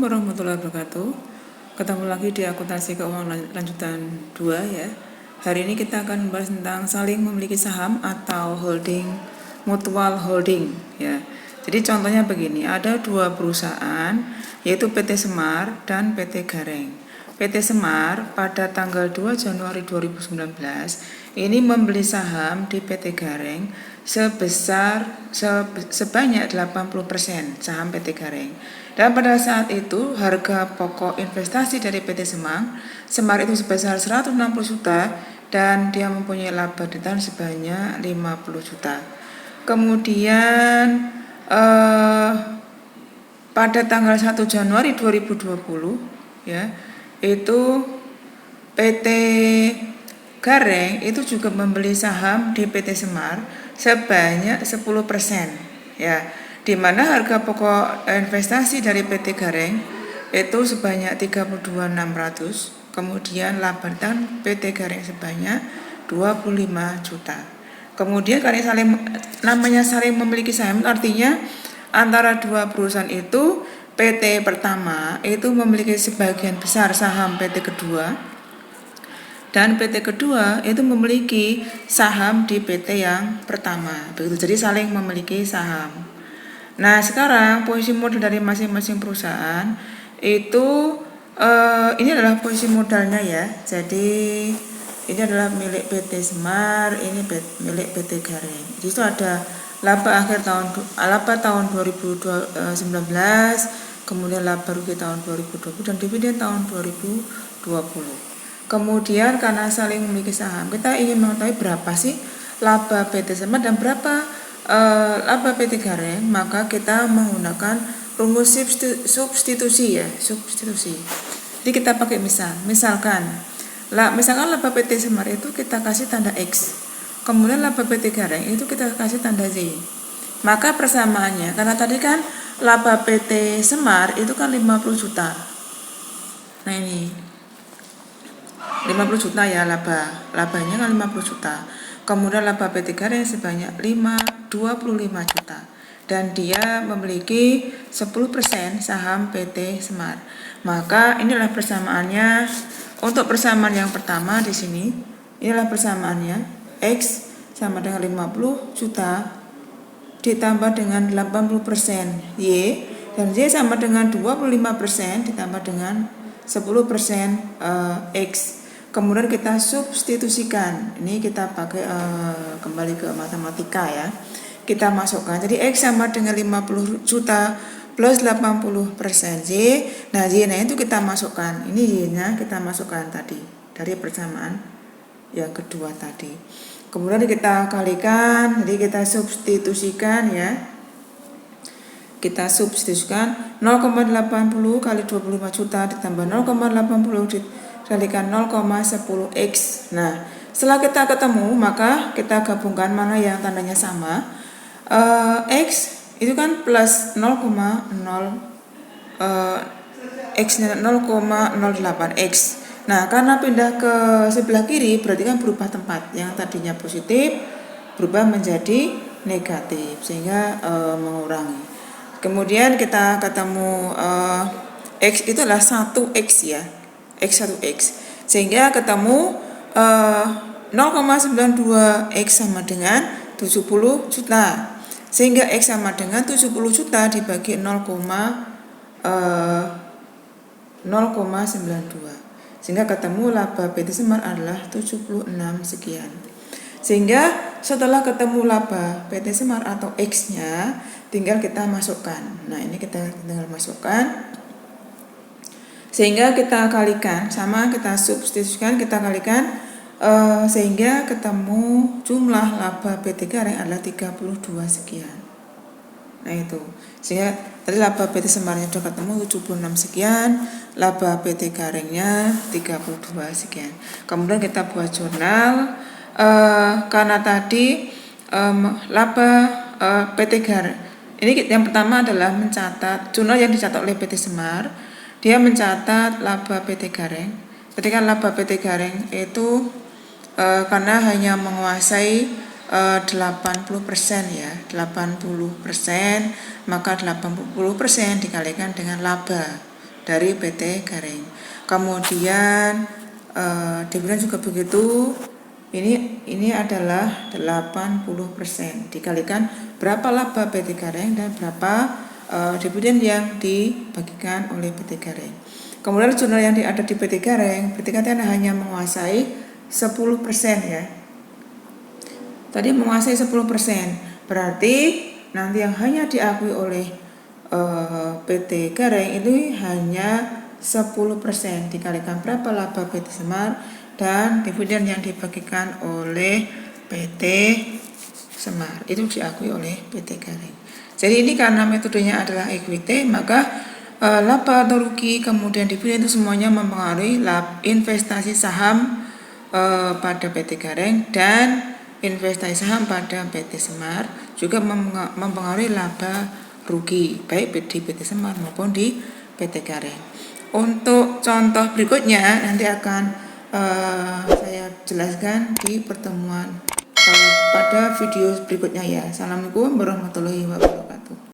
Assalamualaikum warahmatullahi wabarakatuh. Ketemu lagi di akuntansi keuangan lanjutan 2 ya. Hari ini kita akan membahas tentang saling memiliki saham atau holding, mutual holding ya. Jadi contohnya begini, ada dua perusahaan yaitu PT Semar dan PT Gareng. PT Semar pada tanggal 2 Januari 2019 ini membeli saham di PT Gareng sebanyak 80% saham PT Gareng. Dan pada saat itu harga pokok investasi dari PT Semar itu sebesar 160 juta dan dia mempunyai laba di tahun sebanyak 50 juta. Kemudian pada tanggal 1 Januari 2020 ya, itu PT Gareng itu juga membeli saham di PT Semar sebanyak 10% ya, di mana harga pokok investasi dari PT Gareng itu sebanyak 32.600, kemudian laba tahun PT Gareng sebanyak 25 juta. Kemudian karena saling memiliki saham, artinya antara dua perusahaan itu PT pertama itu memiliki sebagian besar saham PT kedua, dan PT kedua itu memiliki saham di PT yang pertama. Begitu, jadi saling memiliki saham. Nah, sekarang posisi modal dari masing-masing perusahaan itu ini adalah posisi modalnya ya. Jadi ini adalah milik PT Semar, ini milik PT Gareng. Jadi itu ada laba tahun 2019, kemudian laba rugi tahun 2020 dan dividen tahun 2020. Kemudian karena saling memiliki saham, kita ingin mengetahui berapa sih laba PT Semar dan berapa laba PT Gareng, maka kita menggunakan rumus substitusi ya, substitusi. Jadi kita pakai misalkan laba PT Semar itu kita kasih tanda X, kemudian laba PT Gareng itu kita kasih tanda Z. Maka persamaannya, karena tadi kan laba PT Semar itu kan 50 juta. Nah ini 50 juta ya labanya kan 50 juta. Kemudian laba PT Gareng sebanyak 25 juta. Dan dia memiliki 10% saham PT Semar. Maka inilah persamaannya. Untuk persamaan yang pertama di sini, inilah persamaannya. X sama dengan 50 juta ditambah dengan 80% Y, dan Y sama dengan 25% ditambah dengan 10% X. Kemudian kita substitusikan. Ini kita pakai kembali ke matematika ya. Kita masukkan. Jadi X sama dengan 50 juta plus 80% Y. Nah, Y-nya itu kita masukkan. Ini Y-nya kita masukkan tadi dari persamaan yang kedua tadi. Kemudian kita kalikan. Jadi kita substitusikan ya. Kita substitusikan 0,80 kali 25 juta ditambah 0,80 dikalikan 0,10x. Nah, setelah kita ketemu, maka kita gabungkan mana yang tandanya sama. X itu kan plus 0,0 X-nya 0,08x. Nah, karena pindah ke sebelah kiri berarti kan berubah tempat. Yang tadinya positif berubah menjadi negatif sehingga mengurangi. Kemudian kita ketemu X itu adalah 1x ya. X1x, sehingga ketemu 0,92x sama dengan 70 juta, sehingga X sama dengan 70 juta dibagi 0,92, sehingga ketemu laba PT Semar adalah 76 sekian. Sehingga setelah ketemu laba PT Semar atau X-nya tinggal kita masukkan. Nah, ini kita tinggal masukkan. Sehingga kita kalikan, sama kita substitusikan, kita kalikan sehingga ketemu jumlah laba PT Gareng adalah 32 sekian. Nah itu, sehingga tadi laba PT Semarnya sudah ketemu 76 sekian, laba PT Garengnya 32 sekian. Kemudian kita buat jurnal, karena tadi laba PT Gareng, ini yang pertama adalah mencatat jurnal yang dicatat oleh PT Semar. Dia mencatat laba PT Gareng. Ketika laba PT Gareng itu karena hanya menguasai 80% ya, 80%, maka 80% dikalikan dengan laba dari PT Gareng. Kemudian dividen juga begitu. Ini adalah 80% dikalikan berapa laba PT Gareng dan berapa dividen yang dibagikan oleh PT Gareng. Kemudian jurnal yang ada di PT Gareng berarti hanya menguasai 10% ya. Tadi menguasai 10%, berarti nanti yang hanya diakui oleh PT Gareng itu hanya 10% dikalikan berapa laba PT Semar dan dividen yang dibagikan oleh PT Semar itu diakui oleh PT Gareng. Jadi ini karena metodenya adalah equity, maka laba atau rugi kemudian dividen itu semuanya mempengaruhi investasi saham pada PT Gareng dan investasi saham pada PT Semar juga mempengaruhi laba rugi baik di PT Semar maupun di PT Gareng. Untuk contoh berikutnya nanti akan saya jelaskan di pertemuan pada video berikutnya ya. Assalamualaikum warahmatullahi wabarakatuh.